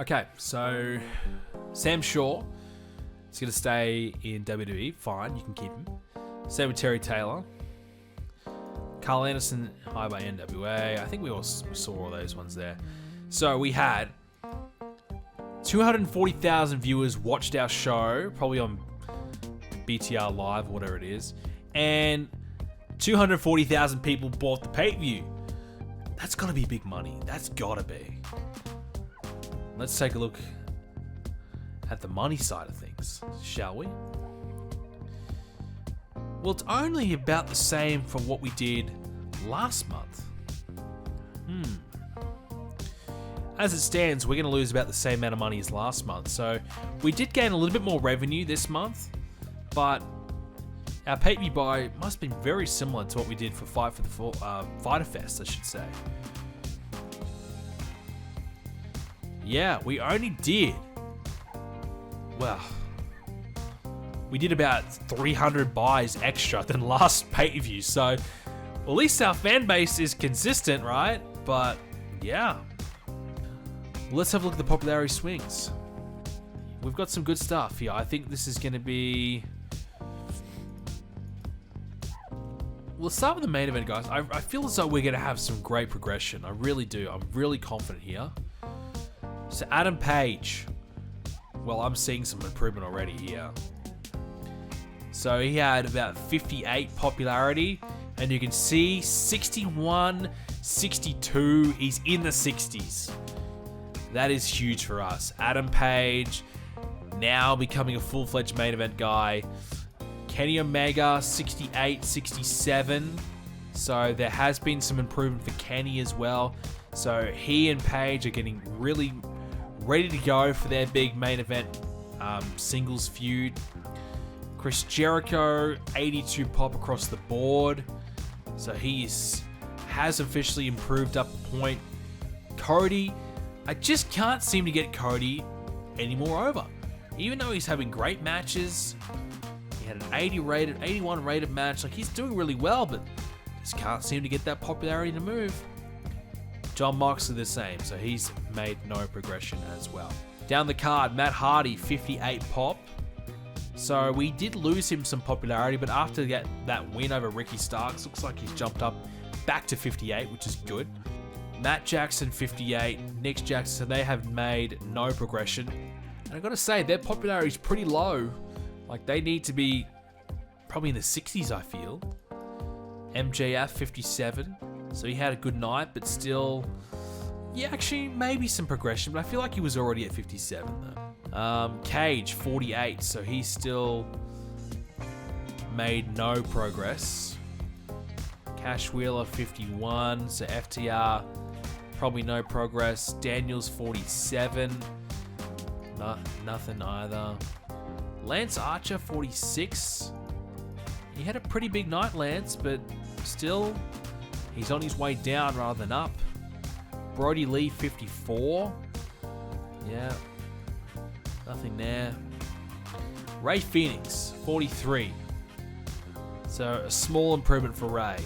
Okay, so Sam Shaw is going to stay in WWE. Fine, you can keep him. Same with Terry Taylor. Carl Anderson, hired by NWA. I think we saw all those ones there. So we had 240,000 viewers watched our show, probably on BTR Live or whatever it is, and 240,000 people bought the pay-per-view. That's got to be big money. That's got to be. Let's take a look at the money side of things, shall we? Well, it's only about the same for what we did last month. As it stands, we're going to lose about the same amount of money as last month. So we did gain a little bit more revenue this month, but our pay-per-view buy must have been very similar to what we did for Fighter Fest, I should say. Yeah, we only did, well, we did about 300 buys extra than last pay-per-view. So at least our fan base is consistent, right? But yeah. Let's have a look at the popularity swings. We've got some good stuff here. I think this is going to be... We'll start with the main event, guys. I feel as though we're going to have some great progression. I really do. I'm really confident here. So Adam Page. Well, I'm seeing some improvement already here. So he had about 58 popularity. And you can see 61, 62. He's in the 60s. That is huge for us. Adam Page now becoming a full-fledged main event guy. Kenny Omega, 68, 67. So there has been some improvement for Kenny as well. So he and Page are getting really ready to go for their big main event singles feud. Chris Jericho, 82 pop across the board. So he has officially improved up a point. Cody, I just can't seem to get Cody any more over. Even though he's having great matches, he had an 81 rated match. Like, he's doing really well, but just can't seem to get that popularity to move. John Moxley the same, so he's made no progression as well. Down the card, Matt Hardy, 58 pop. So we did lose him some popularity, but after that win over Ricky Starks, looks like he's jumped up back to 58, which is good. Matt Jackson, 58. Nick Jackson, they have made no progression. And I gotta say, their popularity is pretty low. Like, they need to be probably in the 60s, I feel. MJF, 57. So he had a good night, but still... Yeah, actually, maybe some progression, but I feel like he was already at 57, though. Cage, 48. So he still made no progress. Cash Wheeler, 51. So FTR... probably no progress. Daniels, 47. Nothing either. Lance Archer, 46. He had a pretty big night, Lance, but still, he's on his way down rather than up. Brody Lee, 54. Yeah. Nothing there. Ray Phoenix, 43. So a small improvement for Ray.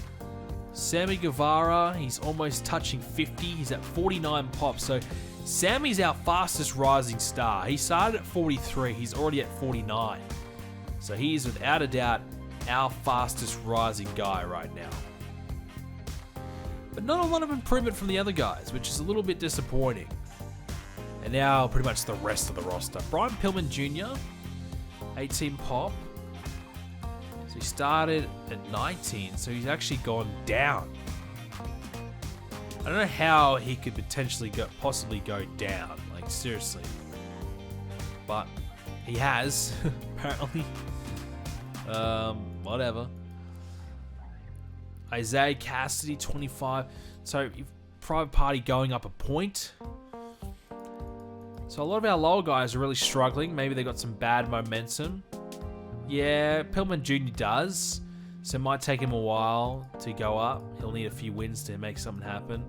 Sammy Guevara, he's almost touching 50. He's at 49 pop. So Sammy's our fastest rising star. He started at 43. He's already at 49. So he is without a doubt our fastest rising guy right now. But not a lot of improvement from the other guys, which is a little bit disappointing. And now pretty much the rest of the roster. Brian Pillman Jr., 18 pop. So he started at 19, so he's actually gone down. I don't know how he could potentially possibly go down, like seriously. But he has, apparently. Whatever. Isaiah Cassidy, 25. So Private Party going up a point. So a lot of our lower guys are really struggling. Maybe they got some bad momentum. Yeah, Pillman Jr. does. So it might take him a while to go up. He'll need a few wins to make something happen.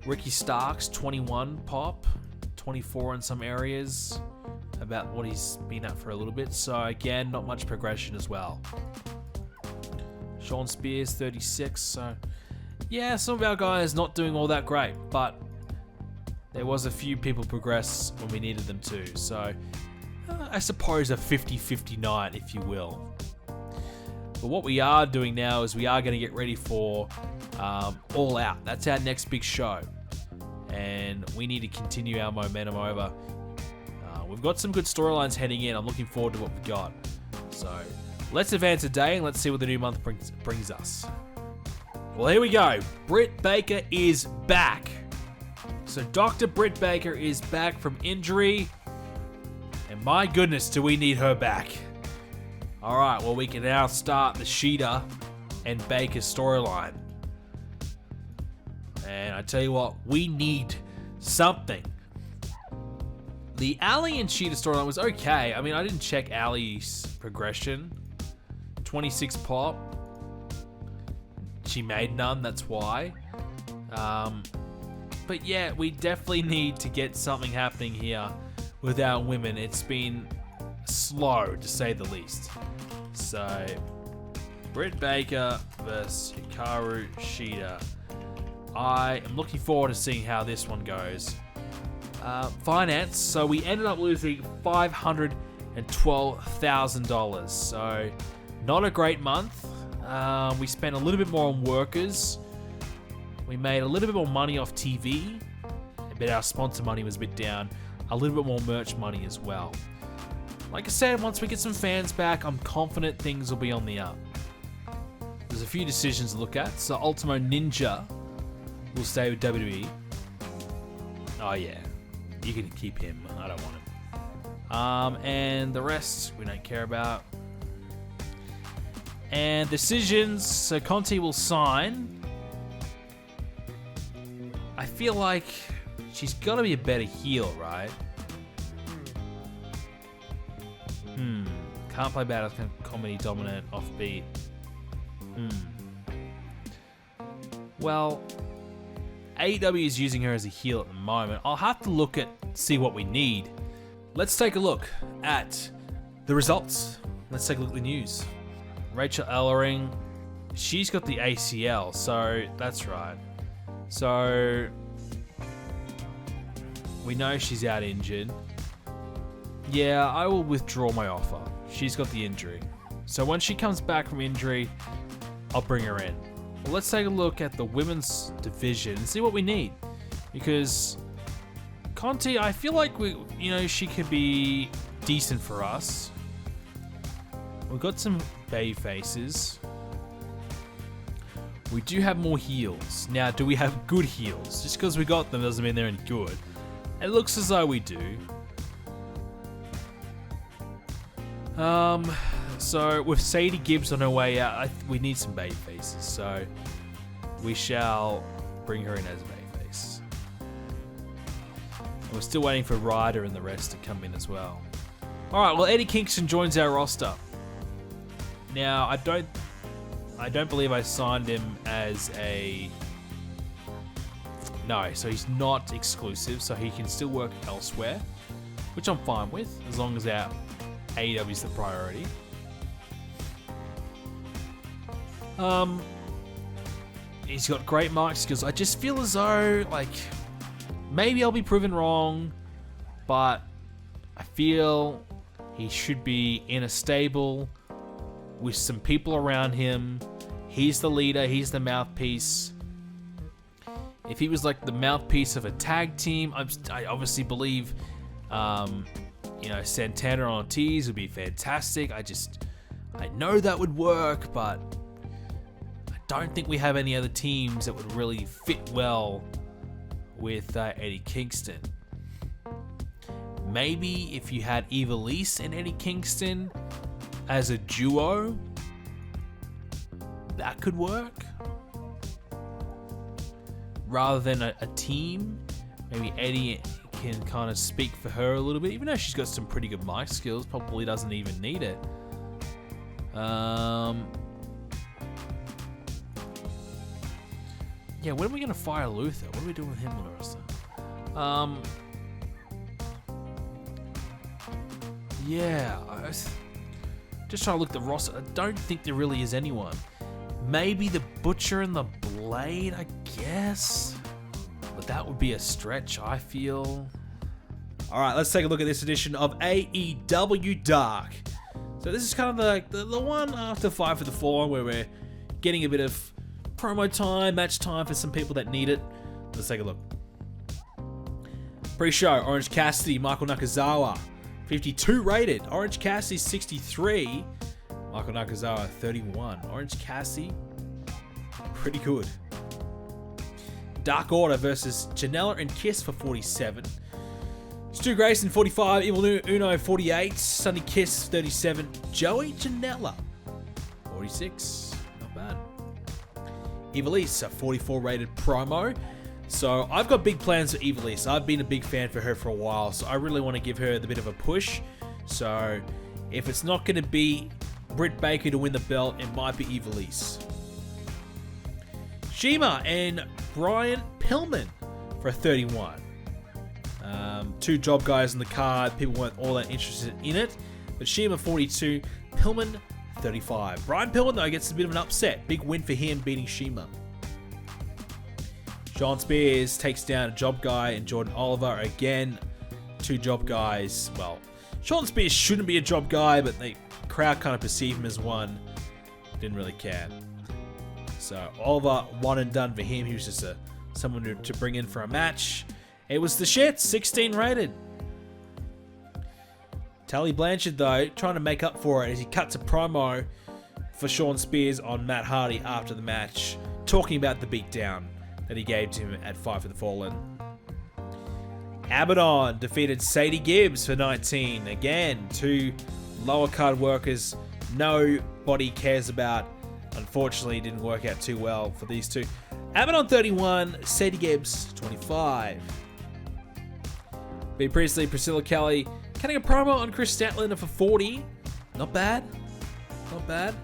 Ricky Starks, 21 pop. 24 in some areas. About what he's been at for a little bit. So again, not much progression as well. Sean Spears, 36. So yeah, some of our guys not doing all that great. But there was a few people progress when we needed them to. So I suppose a 50-50 night, if you will. But what we are doing now is we are going to get ready for All Out. That's our next big show. And we need to continue our momentum over. We've got some good storylines heading in. I'm looking forward to what we've got. So let's advance a day and let's see what the new month brings us. Well, here we go. Britt Baker is back. So Dr. Britt Baker is back from injury. And my goodness, do we need her back. Alright, well, we can now start the Sheeta and Baker storyline. And I tell you what, we need something. The Ali and Sheeta storyline was okay. I mean, I didn't check Ali's progression. 26 pop. She made none, that's why. But yeah, we definitely need to get something happening here with our women. It's been slow, to say the least. So, Britt Baker versus Hikaru Shida. I am looking forward to seeing how this one goes. Finance, so we ended up losing $512,000. So, not a great month. We spent a little bit more on workers. We made a little bit more money off TV, but our sponsor money was a bit down. A little bit more merch money as well. Like I said, once we get some fans back, I'm confident things will be on the up. There's a few decisions to look at. So Ultimo Ninja will stay with WWE. Oh yeah, you can keep him. I don't want him. And the rest we don't care about. And decisions. So Conti will sign. I feel like she's got to be a better heel, right? Can't play battle, comedy dominant, offbeat. Well, AEW is using her as a heel at the moment. I'll have to look at, see what we need. Let's take a look at the results. Let's take a look at the news. Rachel Ellering, she's got the ACL, so that's right. So we know she's out injured. Yeah, I will withdraw my offer. She's got the injury. So when she comes back from injury, I'll bring her in. Well, let's take a look at the women's division and see what we need. Because Conti, I feel like she could be decent for us. We've got some baby faces. We do have more heels. Now, do we have good heels? Just because we got them doesn't mean they're any good. It looks as though we do. So with Sadie Gibbs on her way out, we need some baby faces. So we shall bring her in as a baby face. And we're still waiting for Ryder and the rest to come in as well. All right. Well, Eddie Kingston joins our roster. Now, I don't believe I signed him as a... No, so he's not exclusive, so he can still work elsewhere, which I'm fine with, as long as our AEW is the priority. He's got great mic skills. I just feel as though, maybe I'll be proven wrong, but I feel he should be in a stable with some people around him. He's the leader. He's the mouthpiece. If he was like the mouthpiece of a tag team, I obviously believe, Santana and Ortiz would be fantastic. I know that would work, but I don't think we have any other teams that would really fit well with Eddie Kingston. Maybe if you had Ivelisse and Eddie Kingston as a duo, that could work. Rather than a team, maybe Eddie can kind of speak for her a little bit, even though she's got some pretty good mic skills, probably doesn't even need it. Yeah, when are we going to fire Luther? What are we doing with him on the roster? Yeah, just trying to look at the roster. I don't think there really is anyone. Maybe the Butcher and the Blade, I guess. The that would be a stretch, I feel. All right, let's take a look at this edition of AEW Dark. So this is kind of like the one after Fight for the Fallen where we're getting a bit of promo time, match time for some people that need it. Let's take a look. Pre-show, Orange Cassidy, Michael Nakazawa, 52 rated. Orange Cassidy, 63. Michael Nakazawa, 31. Orange Cassidy, pretty good. Dark Order versus Janela and Kiss for 47. Stu Grayson, 45. Evil Uno, 48. Sonny Kiss, 37. Joey Janela, 46. Not bad. Ivelisse, a 44 rated promo. So I've got big plans for Ivelisse. I've been a big fan for her for a while, so I really want to give her the bit of a push. So if it's not going to be Britt Baker to win the belt, it might be Ivelisse. Shima and Brian Pillman for 31. Two job guys in the card. People weren't all that interested in it. But Shima 42, Pillman 35. Brian Pillman though gets a bit of an upset. Big win for him beating Shima. Sean Spears takes down a job guy and Jordan Oliver again. Two job guys. Well, Sean Spears shouldn't be a job guy, but the crowd kind of perceive him as one. Didn't really care. So Oliver, one and done for him. He was just someone to bring in for a match. It was the shit, 16 rated. Tully Blanchard though, trying to make up for it as he cuts a promo for Sean Spears on Matt Hardy after the match, talking about the beatdown that he gave to him at Fight for the Fallen. Abaddon defeated Sadie Gibbs for 19. Again, two lower card workers nobody cares about. Unfortunately, it didn't work out too well for these two. Abaddon 31, Sadie Gibbs 25. Bea Priestley, Priscilla Kelly cutting a promo on Chris Statlander for 40. Not bad. Not bad.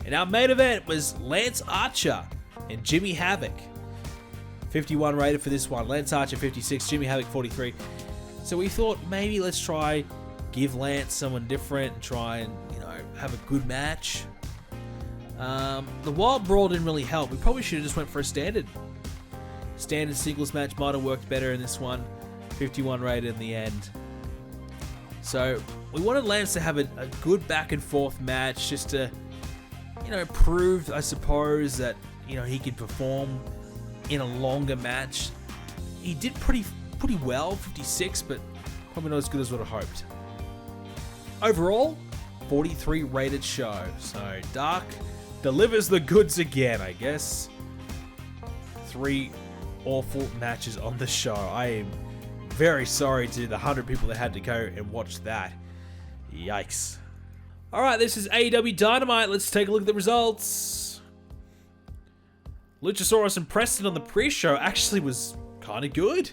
And our main event was Lance Archer and Jimmy Havoc. 51 rated for this one. Lance Archer 56, Jimmy Havoc 43. So we thought maybe let's try give Lance someone different and try and, have a good match. The Wild Brawl didn't really help. We probably should have just went for a standard singles match. Might have worked better in this one. 51 rated in the end. So we wanted Lance to have a good back and forth match just to, prove, I suppose, that, he could perform in a longer match. He did pretty well, 56, but probably not as good as what I hoped. Overall, 43 rated show. So Dark delivers the goods again, I guess. 3 awful matches on the show. I am very sorry to the 100 people that had to go and watch that. Yikes. Alright, this is AEW Dynamite. Let's take a look at the results. Luchasaurus and Preston on the pre-show actually was kind of good.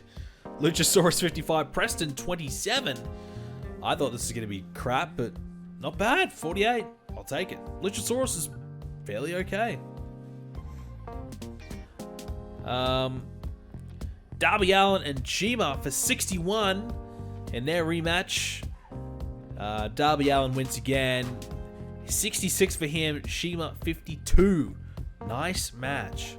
Luchasaurus 55, Preston 27. I thought this was going to be crap, but not bad. 48. I'll take it. Luchasaurus is fairly okay. Darby Allin and Shima for 61 in their rematch. Darby Allin wins again. 66 for him. Shima 52. Nice match.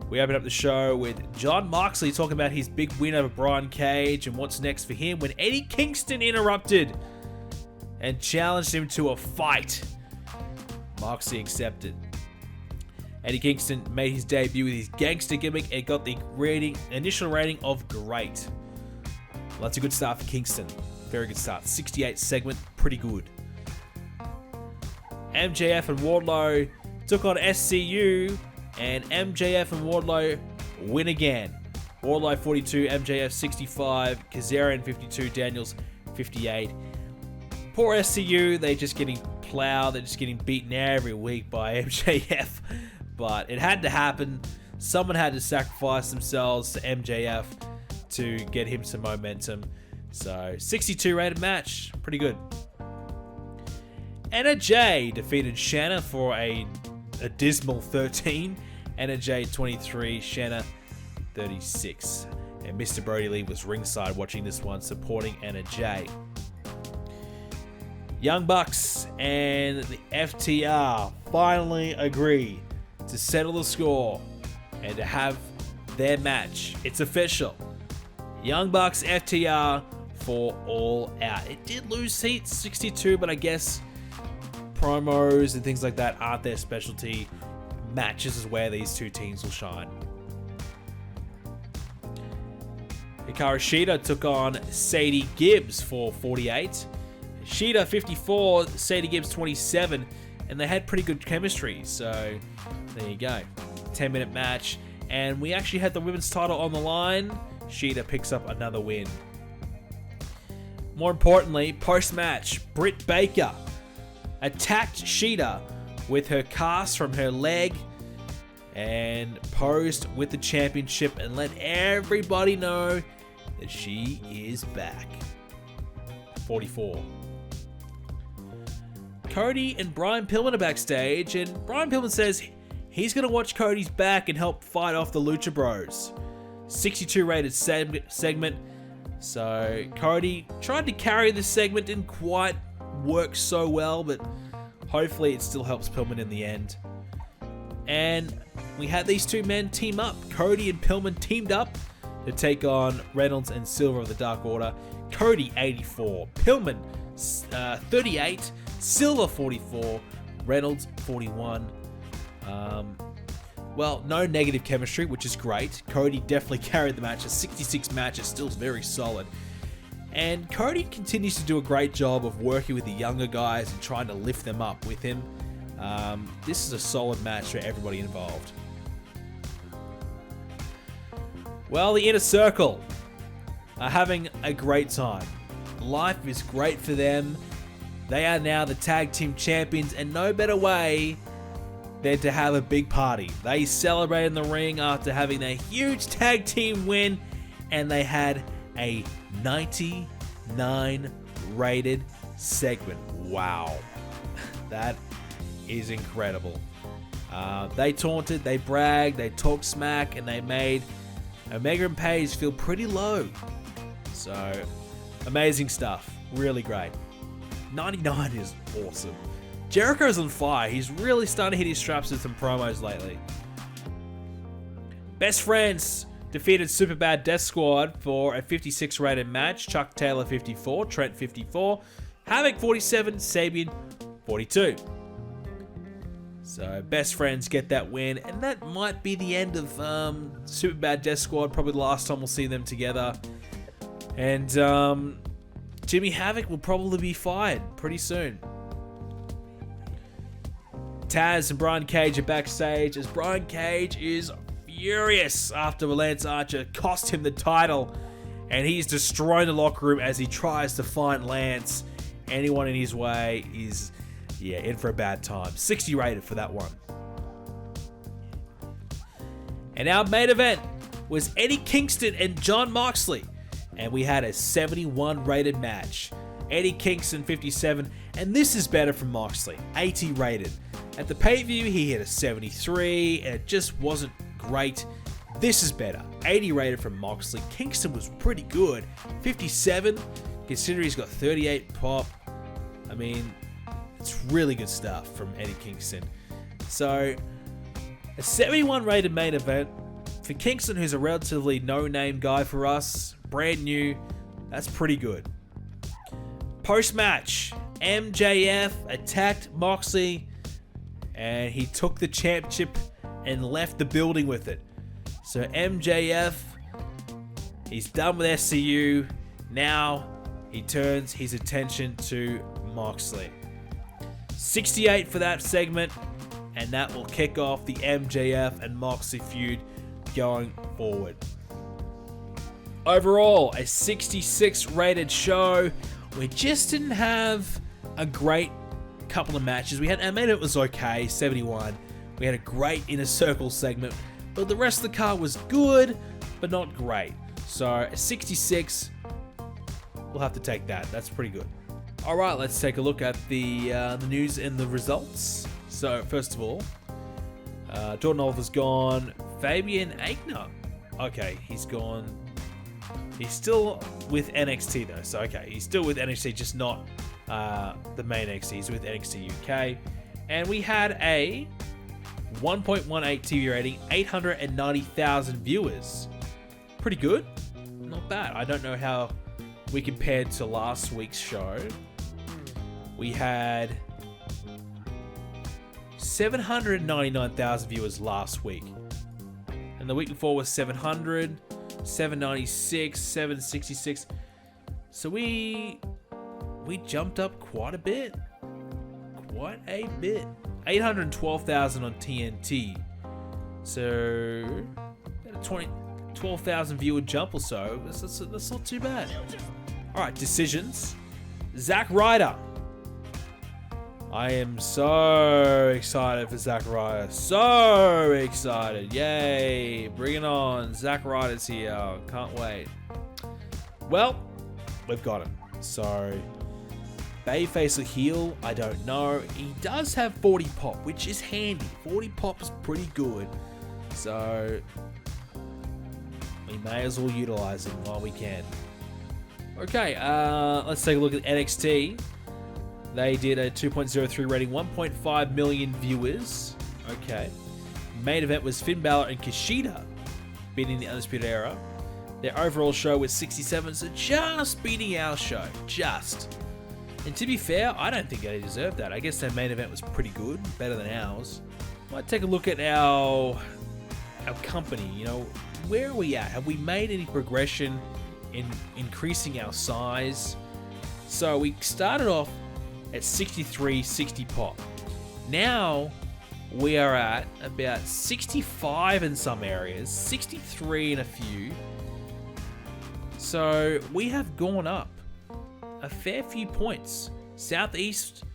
We open up the show with John Moxley talking about his big win over Brian Cage and what's next for him when Eddie Kingston interrupted and challenged him to a fight. Moxley accepted. Eddie Kingston made his debut with his gangster gimmick and got the initial rating of great. Well, that's a good start for Kingston. Very good start. 68 segment, pretty good. MJF and Wardlow took on SCU, and MJF and Wardlow win again. Wardlow 42, MJF 65, Kazarian 52, Daniels 58. Poor SCU, they're just getting plowed, they're just getting beaten every week by MJF. But it had to happen. Someone had to sacrifice themselves to MJF to get him some momentum. So, 62 rated match. Pretty good. Anna Jay defeated Shanna for a dismal 13. Anna Jay 23, Shanna 36. And Mr. Brody Lee was ringside watching this one, supporting Anna Jay. Young Bucks and the FTR finally agree to settle the score and to have their match. It's official. Young Bucks FTR for All Out. It did lose seats, 62, but I guess promos and things like that aren't their specialty. Matches is where these two teams will shine. Hikaru Shida took on Sadie Gibbs for 48. Shida 54, Sadie Gibbs 27, and they had pretty good chemistry, so there you go. 10-minute match, and we actually had the women's title on the line. Shida picks up another win. More importantly, post-match, Britt Baker attacked Shida with her cast from her leg and posed with the championship and let everybody know that she is back. 44. Cody and Brian Pillman are backstage, and Brian Pillman says he's going to watch Cody's back and help fight off the Lucha Bros. 62 rated segment. So Cody tried to carry this segment, didn't quite work so well, but hopefully it still helps Pillman in the end. And we had these two men team up. Cody and Pillman teamed up to take on Reynolds and Silver of the Dark Order. Cody 84, Pillman 38, Silver 44, Reynolds 41. Well, no negative chemistry, which is great. Cody definitely carried the match. A 66 match is still very solid. And Cody continues to do a great job of working with the younger guys and trying to lift them up with him. This is a solid match for everybody involved. Well, the Inner Circle are having a great time. Life is great for them. They are now the tag team champions, and no better way than to have a big party. They celebrated in the ring after having a huge tag team win, and they had a 99 rated segment. Wow. That is incredible. They taunted, they bragged, they talked smack, and they made Omega and Paige feel pretty low. So, amazing stuff. Really great. 99 is awesome. Jericho's on fire. He's really starting to hit his straps with some promos lately. Best Friends defeated Superbad Death Squad for a 56 rated match. Chuck Taylor 54, Trent 54, Havoc 47, Sabian 42. So Best Friends get that win, and that might be the end of Superbad Death Squad. Probably the last time we'll see them together. And Jimmy Havoc will probably be fired pretty soon. Taz and Brian Cage are backstage as Brian Cage is furious after Lance Archer cost him the title, and he's destroying the locker room as he tries to find Lance. Anyone in his way is in for a bad time. 60 rated for that one. And our main event was Eddie Kingston and Jon Moxley, and we had a 71 rated match. Eddie Kingston 57, and this is better from Moxley, 80 rated. At the pay-per-view, he hit a 73, and it just wasn't great. This is better, 80 rated from Moxley. Kingston was pretty good, 57, considering he's got 38 pop. I mean, it's really good stuff from Eddie Kingston. So, a 71 rated main event for Kingston, who's a relatively no-name guy for us, brand new, that's pretty good. Post-match, MJF attacked Moxley, and he took the championship and left the building with it. So MJF, he's done with SCU. Now he turns his attention to Moxley. 68 for that segment, and that will kick off the MJF and Moxley feud going forward. Overall, a 66 rated show. We just didn't have a great couple of matches. We had our main event was okay, 71. We had a great Inner Circle segment, but the rest of the card was good, but not great. So a 66, we'll have to take that. That's pretty good. All right, let's take a look at the news and the results. So first of all, Jordan Oliver's gone. Fabian Aichner, okay, he's gone. He's still with NXT though, so okay, he's still with NXT, just not the main NXT. He's with NXT UK. And we had a 1.18 TV rating, 890,000 viewers. Pretty good. Not bad. I don't know how we compared to last week's show. We had 799,000 viewers last week. And the week before was 700, 796, 766. So we jumped up quite a bit. Quite a bit. 812,000 on TNT. So about a 12,000 viewer jump or so. That's not too bad. Alright, decisions. Zack Ryder. I am so excited for Zack Ryder. So excited. Yay. Bring it on. Zack Ryder's here. Can't wait. Well, we've got him. So, Bayface or heel, I don't know. He does have 40 pop, which is handy. 40 pop is pretty good. So, we may as well utilize him while we can. Okay, let's take a look at NXT. They did a 2.03 rating, 1.5 million viewers. Okay. Main event was Finn Balor and Kushida beating the Undisputed Era. Their overall show was 67, so just beating our show. Just. And to be fair, I don't think they deserved that. I guess their main event was pretty good, better than ours. Might take a look at our company. You know, where are we at? Have we made any progression in increasing our size? So we started off at 63, 60 pop. Now we are at about 65 in some areas, 63 in a few. So we have gone up a fair few points. Southeast,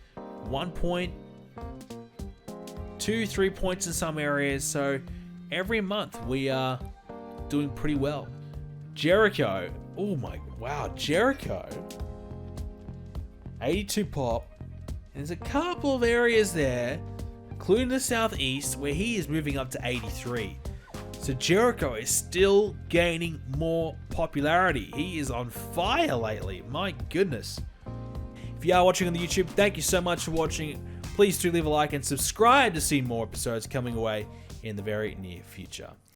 1 point, 2, 3 points in some areas. So every month we are doing pretty well. Jericho, oh my, wow, Jericho. 82 pop. And there's a couple of areas there, including the Southeast, where he is moving up to 83. So Jericho is still gaining more popularity. He is on fire lately. My goodness. If you are watching on the YouTube, thank you so much for watching. Please do leave a like and subscribe to see more episodes coming away in the very near future.